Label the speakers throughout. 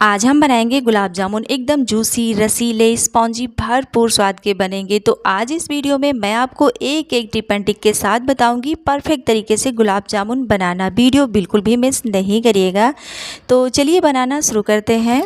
Speaker 1: आज हम बनाएंगे गुलाब जामुन। एकदम जूसी, रसीले, स्पॉन्जी, भरपूर स्वाद के बनेंगे। तो आज इस वीडियो में मैं आपको एक एक टिप एंड ट्रिक के साथ बताऊंगी परफेक्ट तरीके से गुलाब जामुन बनाना। वीडियो बिल्कुल भी मिस नहीं करिएगा। तो चलिए बनाना शुरू करते हैं।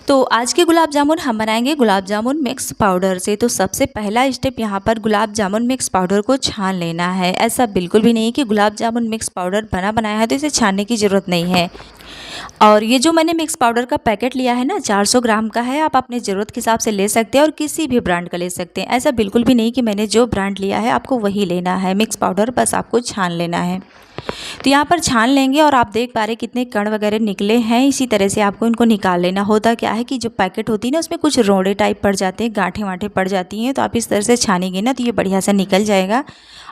Speaker 1: तो आज के गुलाब जामुन हम बनाएंगे गुलाब जामुन मिक्स पाउडर से। तो सबसे पहला स्टेप यहाँ पर गुलाब जामुन मिक्स पाउडर को छान लेना है। ऐसा बिल्कुल भी नहीं कि गुलाब जामुन मिक्स पाउडर बना बनाया है तो इसे छानने की ज़रूरत नहीं है। और ये जो मैंने मिक्स पाउडर का पैकेट लिया है ना, 400 ग्राम का है। आप अपने ज़रूरत के हिसाब से ले सकते हैं और किसी भी ब्रांड का ले सकते हैं। ऐसा बिल्कुल भी नहीं कि मैंने जो ब्रांड लिया है आपको वही लेना है। मिक्स पाउडर बस आपको छान लेना है। तो यहाँ पर छान लेंगे और आप देख पा रहे कितने कण वगैरह निकले हैं। इसी तरह से आपको इनको निकाल लेना। होता क्या है कि जो पैकेट होती है ना, उसमें कुछ रोड़े टाइप पड़ जाते हैं, गांठें वाँठें पड़ जाती हैं। तो आप इस तरह से छानेंगे ना तो ये बढ़िया से निकल जाएगा।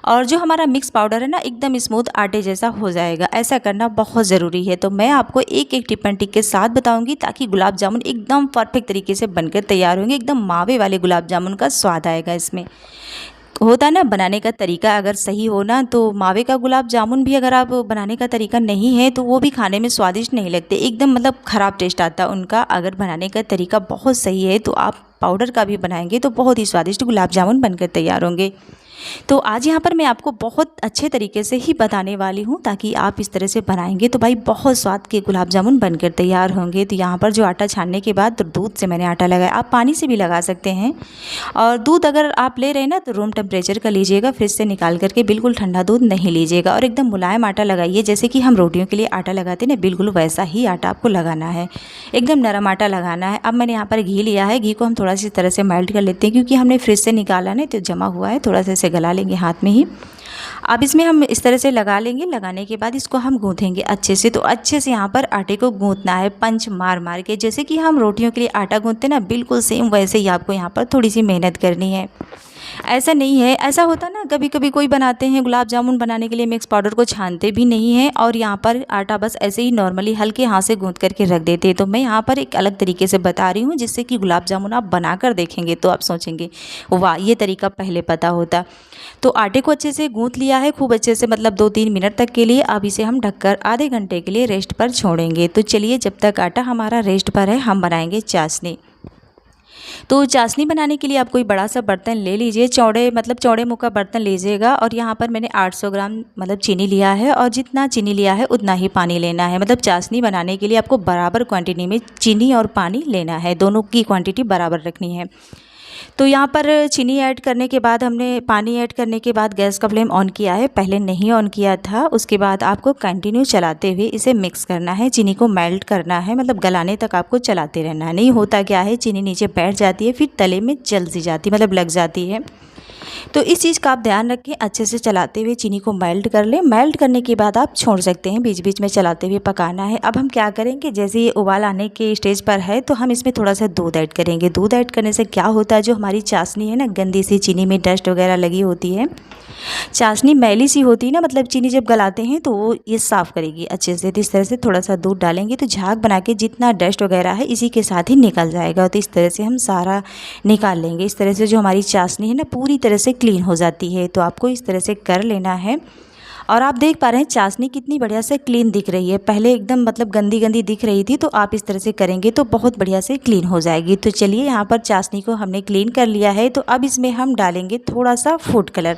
Speaker 1: और जो हमारा मिक्स पाउडर है ना, एकदम स्मूथ आटे जैसा हो जाएगा। ऐसा करना बहुत ज़रूरी है। तो मैं आपको एक एक टिप एंड ट्रिक के साथ बताऊंगी ताकि गुलाब जामुन एकदम परफेक्ट तरीके से बनकर तैयार होंगे। एकदम मावे वाले गुलाब जामुन का स्वाद आएगा इसमें। होता है ना, बनाने का तरीका अगर सही हो ना, तो मावे का गुलाब जामुन भी अगर आप बनाने का तरीका नहीं है तो वो भी खाने में स्वादिष्ट नहीं लगते। एकदम मतलब ख़राब टेस्ट आता है उनका। अगर बनाने का तरीका बहुत सही है तो आप पाउडर का भी बनाएंगे तो बहुत ही स्वादिष्ट गुलाब जामुन बनकर तैयार होंगे। तो आज यहाँ पर मैं आपको बहुत अच्छे तरीके से ही बताने वाली हूँ ताकि आप इस तरह से बनाएंगे तो भाई बहुत स्वाद के गुलाब जामुन बनकर तैयार होंगे। तो यहाँ पर जो आटा छानने के बाद दूध से मैंने आटा लगाया। आप पानी से भी लगा सकते हैं। और दूध अगर आप ले रहे हैं ना तो रूम टेम्परेचर का लीजिएगा। फ्रिज से निकाल करके बिल्कुल ठंडा दूध नहीं लीजिएगा। और एकदम मुलायम आटा लगाइए, जैसे कि हम रोटियों के लिए आटा लगाते हैं ना, बिल्कुल वैसा ही आटा आपको लगाना है। एकदम नरम आटा लगाना है। अब मैंने यहाँ पर घी लिया है। घी को हम थोड़ा सी तरह से मेल्ट कर लेते हैं क्योंकि हमने फ्रिज से निकाला नहीं तो जमा हुआ है। थोड़ा सा इसे गला लेंगे हाथ में ही। अब इसमें हम इस तरह से लगा लेंगे। लगाने के बाद इसको हम गूँथेंगे अच्छे से। तो अच्छे से यहाँ पर आटे को गूँथना है, पंच मार मार के। जैसे कि हम रोटियों के लिए आटा गूँथते ना, बिल्कुल सेम वैसे ही आपको यहाँ पर थोड़ी सी मेहनत करनी है। ऐसा नहीं है, ऐसा होता ना कभी कभी कोई बनाते हैं गुलाब जामुन बनाने के लिए मिक्स पाउडर को छानते भी नहीं हैं और यहाँ पर आटा बस ऐसे ही नॉर्मली हल्के हाथ से गूंथ करके रख देते हैं। तो मैं यहाँ पर एक अलग तरीके से बता रही हूँ जिससे कि गुलाब जामुन आप बनाकर देखेंगे तो आप सोचेंगे वाह, ये तरीका पहले पता होता। तो आटे को अच्छे से गूंथ लिया है, खूब अच्छे से, मतलब 2-3 मिनट तक के लिए। अब इसे हम ढककर आधे घंटे के लिए रेस्ट पर छोड़ेंगे। तो चलिए, जब तक आटा हमारा रेस्ट पर है हम बनाएंगे चाशनी। तो चाशनी बनाने के लिए आप कोई बड़ा सा बर्तन ले लीजिए। चौड़े मुँह का बर्तन लीजिएगा। और यहाँ पर मैंने 800 ग्राम मतलब चीनी लिया है। और जितना चीनी लिया है उतना ही पानी लेना है। मतलब चाशनी बनाने के लिए आपको बराबर क्वांटिटी में चीनी और पानी लेना है। दोनों की क्वांटिटी बराबर रखनी है। तो यहाँ पर चीनी ऐड करने के बाद, हमने पानी ऐड करने के बाद गैस का फ्लेम ऑन किया है। पहले नहीं ऑन किया था। उसके बाद आपको कंटिन्यू चलाते हुए इसे मिक्स करना है। चीनी को मेल्ट करना है, मतलब गलाने तक आपको चलाते रहना है। नहीं होता क्या है, चीनी नीचे बैठ जाती है, फिर तले में जल सी जाती है, मतलब लग जाती है। तो इस चीज़ का आप ध्यान रखें। अच्छे से चलाते हुए चीनी को मेल्ट कर लें। मेल्ट करने के बाद आप छोड़ सकते हैं, बीच बीच में चलाते हुए पकाना है। अब हम क्या करेंगे, जैसे ये उबाल आने के स्टेज पर है तो हम इसमें थोड़ा सा दूध ऐड करेंगे। दूध ऐड करने से क्या होता है, जो हमारी चाशनी है ना, गंदी सी चीनी में डस्ट वगैरह लगी होती है, चाशनी मैली सी होती है ना, मतलब चीनी जब गलाते हैं तो वो ये साफ़ करेगी अच्छे से। तो इस तरह से थोड़ा सा दूध डालेंगे तो झाग बना के जितना डस्ट वगैरह है इसी के साथ ही निकल जाएगा। तो इस तरह से हम सारा निकाल लेंगे। इस तरह से जो हमारी चाशनी है ना, पूरी तरह से क्लीन हो जाती है। तो आपको इस तरह से कर लेना है। और आप देख पा रहे हैं चाशनी कितनी बढ़िया से क्लीन दिख रही है। पहले एकदम मतलब गंदी गंदी दिख रही थी। तो आप इस तरह से करेंगे तो बहुत बढ़िया से क्लीन हो जाएगी। तो चलिए, यहाँ पर चाशनी को हमने क्लीन कर लिया है। तो अब इसमें हम डालेंगे थोड़ा सा फूड कलर।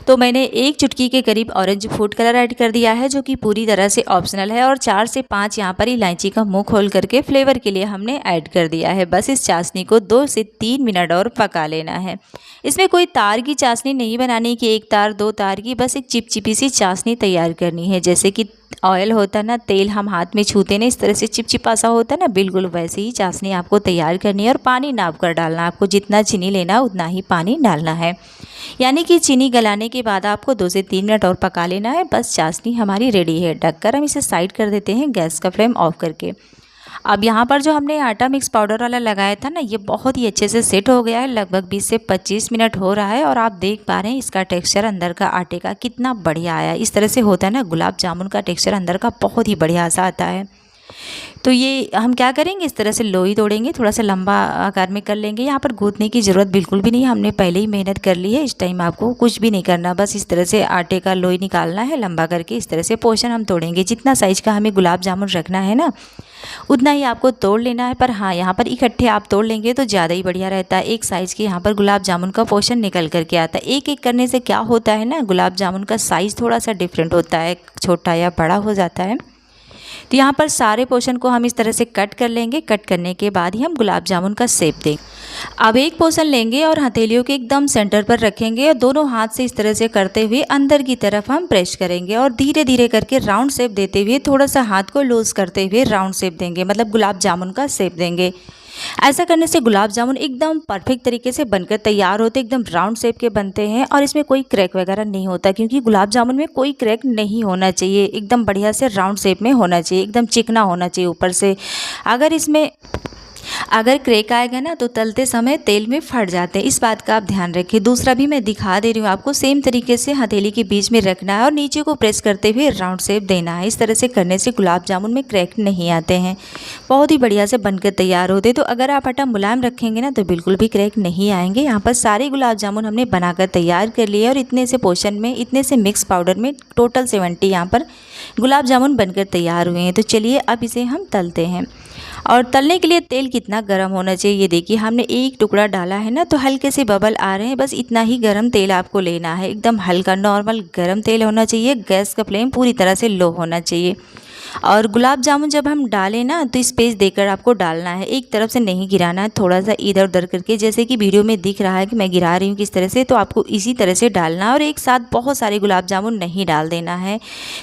Speaker 1: तो मैंने 1 चुटकी के करीब ऑरेंज फूड कलर ऐड कर दिया है, जो कि पूरी तरह से ऑप्शनल है। और 4 से 5 यहाँ पर इलायची का मुंह खोल करके फ्लेवर के लिए हमने ऐड कर दिया है। बस इस चाशनी को 2 से 3 मिनट और पका लेना है। इसमें कोई तार की चाशनी नहीं बनानी कि 1 तार 2 तार की, बस एक चिपचिपी सी चाशनी तैयार करनी है। जैसे कि ऑयल होता है ना, तेल हम हाथ में छूते ना, इस तरह से चिपचिपा सा होता है ना, बिल्कुल वैसे ही चाशनी आपको तैयार करनी है। और पानी नाप कर डालना, आपको जितना चीनी लेना उतना ही पानी डालना है। यानी कि चीनी गलाने के बाद आपको 2 से 3 मिनट और पका लेना है। बस चाशनी हमारी रेडी है। ढककर हम इसे साइड कर देते हैं गैस का फ्लेम ऑफ करके। अब यहाँ पर जो हमने आटा मिक्स पाउडर वाला लगाया था ना, ये बहुत ही अच्छे से सेट हो गया है। लगभग 20 से 25 मिनट हो रहा है। और आप देख पा रहे हैं इसका टेक्सचर अंदर का आटे का कितना बढ़िया आया है। इस तरह से होता है ना, गुलाब जामुन का टेक्सचर अंदर का बहुत ही बढ़िया सा आता है। तो ये हम क्या करेंगे, इस तरह से लोई तोड़ेंगे, थोड़ा सा लंबा आकार में कर लेंगे। यहाँ पर गूंथने की ज़रूरत बिल्कुल भी नहीं, हमने पहले ही मेहनत कर ली है। इस टाइम आपको कुछ भी नहीं करना, बस इस तरह से आटे का लोई निकालना है लंबा करके। इस तरह से पोर्शन हम तोड़ेंगे, जितना साइज़ का हमें गुलाब जामुन रखना है ना उतना ही आपको तोड़ लेना है। पर हाँ, यहाँ पर इकट्ठे आप तोड़ लेंगे तो ज़्यादा ही बढ़िया रहता है। एक साइज़ के यहाँ पर गुलाब जामुन का पोर्शन निकल करके आता है। एक एक करने से क्या होता है ना, गुलाब जामुन का साइज़ थोड़ा सा डिफरेंट होता है, छोटा या बड़ा हो जाता है। तो यहाँ पर सारे पोर्शन को हम इस तरह से कट कर लेंगे। कट करने के बाद ही हम गुलाब जामुन का शेप देंगे। अब एक पोर्शन लेंगे और हथेलियों के एकदम सेंटर पर रखेंगे और दोनों हाथ से इस तरह से करते हुए अंदर की तरफ हम प्रेस करेंगे और धीरे धीरे करके राउंड शेप देते हुए थोड़ा सा हाथ को लूज करते हुए राउंड शेप देंगे, मतलब गुलाब जामुन का शेप देंगे। ऐसा करने से गुलाब जामुन एकदम परफेक्ट तरीके से बनकर तैयार होते, एकदम राउंड शेप के बनते हैं और इसमें कोई क्रैक वगैरह नहीं होता, क्योंकि गुलाब जामुन में कोई क्रैक नहीं होना चाहिए, एकदम बढ़िया से राउंड शेप में होना चाहिए, एकदम चिकना होना चाहिए ऊपर से। अगर क्रैक आएगा ना तो तलते समय तेल में फट जाते हैं, इस बात का आप ध्यान रखिए। दूसरा भी मैं दिखा दे रही हूँ आपको, सेम तरीके से हथेली के बीच में रखना है और नीचे को प्रेस करते हुए राउंड शेप देना है। इस तरह से करने से गुलाब जामुन में क्रैक नहीं आते हैं, बहुत ही बढ़िया से बनकर तैयार होते। तो अगर आप आटा मुलायम रखेंगे ना तो बिल्कुल भी क्रैक नहीं आएंगे। यहाँ पर सारे गुलाब जामुन हमने बनाकर तैयार कर लिए और इतने से पोर्शन में, इतने से मिक्स पाउडर में टोटल 70 यहाँ पर गुलाब जामुन बनकर तैयार हुए हैं। तो चलिए अब इसे हम तलते हैं। और तलने के लिए तेल कितना गर्म होना चाहिए, ये देखिए हमने एक टुकड़ा डाला है ना तो हल्के से बबल आ रहे हैं, बस इतना ही गर्म तेल आपको लेना है। एकदम हल्का नॉर्मल गर्म तेल होना चाहिए। गैस का फ्लेम पूरी तरह से लो होना चाहिए। और गुलाब जामुन जब हम डालें ना तो स्पेस देकर आपको डालना है, एक तरफ से नहीं गिराना है, थोड़ा सा इधर उधर करके, जैसे कि वीडियो में दिख रहा है कि मैं गिरा रही हूँ किस तरह से, तो आपको इसी तरह से डालना है। और एक साथ बहुत सारे गुलाब जामुन नहीं डाल देना है,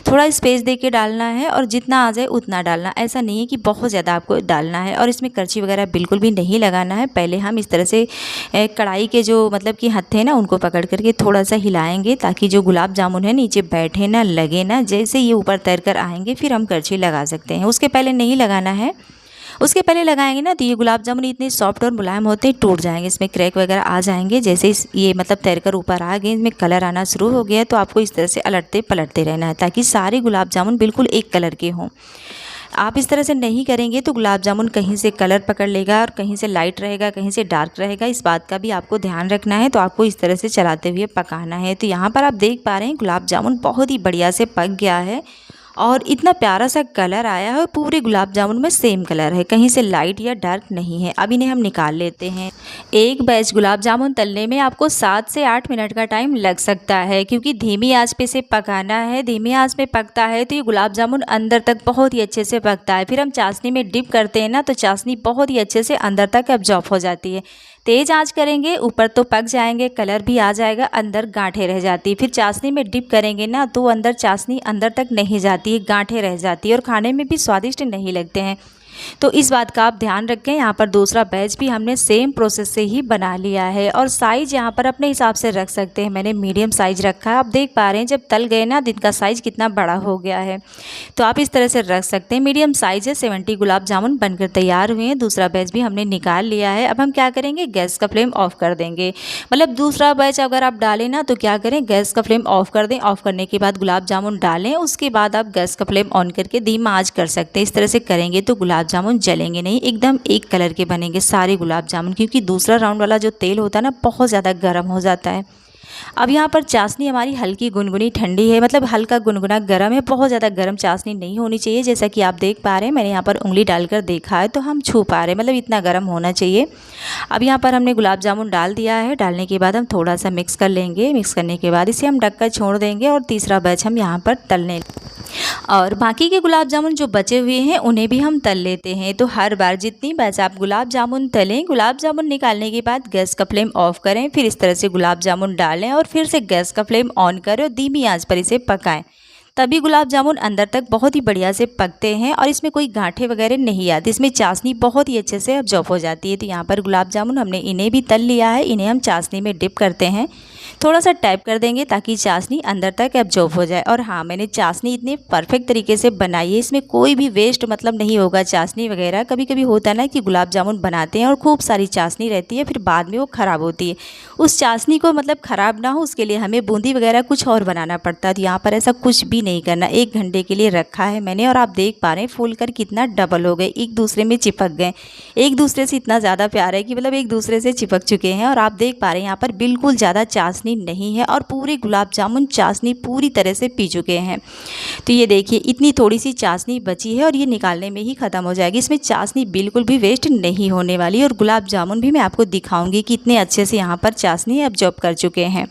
Speaker 1: थोड़ा स्पेस दे के डालना है और जितना आ जाए उतना डालना। ऐसा नहीं है कि बहुत ज़्यादा आपको डालना है। और इसमें करछी वगैरह बिल्कुल भी नहीं लगाना है। पहले हम इस तरह से कढ़ाई के जो मतलब कि हत्थे ना उनको पकड़ करके थोड़ा सा हिलाएंगे, ताकि जो गुलाब जामुन है नीचे बैठे ना, लगे ना। जैसे ये ऊपर तैर कर आएंगे फिर हम करछी लगा सकते हैं, उसके पहले नहीं लगाना है। उसके पहले लगाएंगे ना तो ये गुलाब जामुन इतने सॉफ्ट और मुलायम होते हैं, टूट जाएंगे, इसमें क्रैक वगैरह आ जाएंगे। जैसे ये मतलब तैरकर ऊपर आ गए, इसमें कलर आना शुरू हो गया, तो आपको इस तरह से अलटते पलटते रहना है, ताकि सारे गुलाब जामुन बिल्कुल एक कलर के हों। आप इस तरह से नहीं करेंगे तो गुलाब जामुन कहीं से कलर पकड़ लेगा और कहीं से लाइट रहेगा, कहीं से डार्क रहेगा, इस बात का भी आपको ध्यान रखना है। तो आपको इस तरह से चलाते हुए पकाना है। तो यहाँ पर आप देख पा रहे हैं गुलाब जामुन बहुत ही बढ़िया से पक गया है और इतना प्यारा सा कलर आया है और पूरे गुलाब जामुन में सेम कलर है, कहीं से लाइट या डार्क नहीं है। अब इन्हें हम निकाल लेते हैं। एक बैच गुलाब जामुन तलने में आपको 7 से 8 मिनट का टाइम लग सकता है, क्योंकि धीमी आंच पे से पकाना है। धीमी आंच में पकता है तो ये गुलाब जामुन अंदर तक बहुत ही अच्छे से पकता है। फिर हम चाशनी में डिप करते हैं ना तो चाशनी बहुत ही अच्छे से अंदर तक एब्जॉर्ब हो जाती है। तेज़ आंच करेंगे ऊपर तो पक जाएंगे, कलर भी आ जाएगा, अंदर गांठें रह जाती है। फिर चाशनी में डिप करेंगे ना तो अंदर चाशनी अंदर तक नहीं जाती है, गांठें रह जाती है और खाने में भी स्वादिष्ट नहीं लगते हैं। तो इस बात का आप ध्यान रखें। यहाँ पर दूसरा बैच भी हमने सेम प्रोसेस से ही बना लिया है और साइज़ यहाँ पर अपने हिसाब से रख सकते हैं। मैंने मीडियम साइज़ रखा है। आप देख पा रहे हैं जब तल गए ना इनका साइज़ कितना बड़ा हो गया है, तो आप इस तरह से रख सकते हैं। मीडियम साइज़ है। 70 गुलाब जामुन बनकर तैयार हुए हैं। दूसरा बैच भी हमने निकाल लिया है। अब हम क्या करेंगे, गैस का फ्लेम ऑफ कर देंगे। मतलब दूसरा बैच अगर आप डालें ना तो क्या करें, गैस का फ्लेम ऑफ कर दें। ऑफ करने के बाद गुलाब जामुन डालें, उसके बाद आप गैस का फ्लेम ऑन करके धीमा आंच कर सकते हैं। इस तरह से करेंगे तो गुलाब जामुन जलेंगे नहीं, एकदम एक कलर के बनेंगे सारे गुलाब जामुन, क्योंकि दूसरा राउंड वाला जो तेल होता है ना बहुत ज़्यादा गर्म हो जाता है। अब यहाँ पर चाशनी हमारी हल्की गुनगुनी ठंडी है, मतलब हल्का गुनगुना गर्म है, बहुत ज़्यादा गर्म चाशनी नहीं होनी चाहिए। जैसा कि आप देख पा रहे हैं, मैंने यहाँ पर उंगली डालकर देखा है तो हम छू पा रहे हैं, मतलब इतना गर्म होना चाहिए। अब यहाँ पर हमने गुलाब जामुन डाल दिया है। डालने के बाद हम थोड़ा सा मिक्स कर लेंगे। मिक्स करने के बाद इसे हम ढककर छोड़ देंगे और तीसरा बैच हम यहाँ पर तलने और बाकी के गुलाब जामुन जो बचे हुए हैं उन्हें भी हम तल लेते हैं। तो हर बार जितनी बैच आप गुलाब जामुन तलें, गुलाब जामुन निकालने के बाद गैस का फ्लेम ऑफ करें, फिर इस तरह से गुलाब जामुन डालें और फिर से गैस का फ्लेम ऑन करें और धीमी आंच पर इसे पकाएं। तभी गुलाब जामुन अंदर तक बहुत ही बढ़िया से पकते हैं और इसमें कोई गांठें वगैरह नहीं आती, इसमें चाशनी बहुत ही अच्छे से अब्जॉर्ब हो जाती है। तो यहाँ पर गुलाब जामुन हमने इन्हें भी तल लिया है। इन्हें हम चाशनी में डिप करते हैं। थोड़ा सा टैप कर देंगे ताकि चाशनी अंदर तक एब्जॉर्ब हो जाए। और हाँ, मैंने चाशनी इतनी परफेक्ट तरीके से बनाई है, इसमें कोई भी वेस्ट मतलब नहीं होगा चाशनी वगैरह। कभी कभी होता है ना कि गुलाब जामुन बनाते हैं और खूब सारी चाशनी रहती है, फिर बाद में वो ख़राब होती है। उस चाशनी को मतलब ख़राब ना हो उसके लिए हमें बूंदी वगैरह कुछ और बनाना पड़ता है। तो यहाँ पर ऐसा कुछ भी नहीं करना। 1 घंटे के लिए रखा है मैंने और आप देख पा रहे हैं फूल कर कितना डबल हो गए, एक दूसरे में चिपक गए। एक दूसरे से इतना ज़्यादा प्यार है कि मतलब एक दूसरे से चिपक चुके हैं। और आप देख पा रहे हैं यहाँ पर बिल्कुल ज़्यादा चाशनी नहीं है और पूरे गुलाब जामुन चाशनी पूरी तरह से पी चुके हैं। तो ये देखिए इतनी थोड़ी सी चाशनी बची है और ये निकालने में ही ख़त्म हो जाएगी। इसमें चाशनी बिल्कुल भी वेस्ट नहीं होने वाली। और गुलाब जामुन भी मैं आपको दिखाऊंगी कि इतने अच्छे से यहाँ पर चाशनी एब्जॉर्ब कर चुके हैं।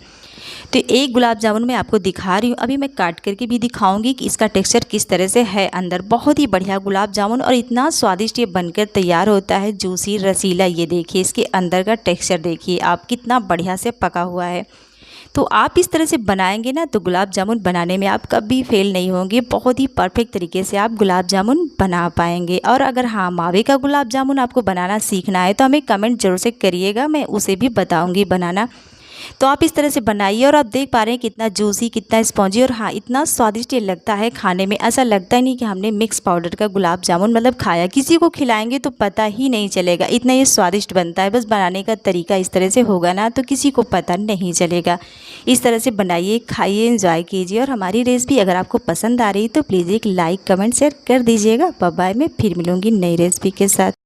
Speaker 1: तो एक गुलाब जामुन मैं आपको दिखा रही हूँ, अभी मैं काट करके भी दिखाऊंगी कि इसका टेक्सचर किस तरह से है अंदर। बहुत ही बढ़िया गुलाब जामुन और इतना स्वादिष्ट ये बनकर तैयार होता है, जूसी रसीला। ये देखिए इसके अंदर का टेक्सचर देखिए आप, कितना बढ़िया से पका हुआ है। तो आप इस तरह से बनाएंगे ना तो गुलाब जामुन बनाने में आप कभी फेल नहीं होंगे। बहुत ही परफेक्ट तरीके से आप गुलाब जामुन बना पाएंगे। और अगर हाँ, मावे का गुलाब जामुन आपको बनाना सीखना है तो हमें कमेंट जरूर से करिएगा, मैं उसे भी बताऊँगी बनाना। तो आप इस तरह से बनाइए और आप देख पा रहे हैं कितना जूसी, कितना स्पॉन्जी और हाँ इतना स्वादिष्ट ये लगता है खाने में। ऐसा लगता ही नहीं कि हमने मिक्स पाउडर का गुलाब जामुन मतलब खाया। किसी को खिलाएंगे तो पता ही नहीं चलेगा, इतना ये स्वादिष्ट बनता है। बस बनाने का तरीका इस तरह से होगा ना तो किसी को पता नहीं चलेगा। इस तरह से बनाइए, खाइए, एंजॉय कीजिए। और हमारी रेसिपी अगर आपको पसंद आ रही तो प्लीज़ एक लाइक, कमेंट, शेयर कर दीजिएगा। बाय बाय, मैं फिर मिलूँगी नई रेसिपी के साथ।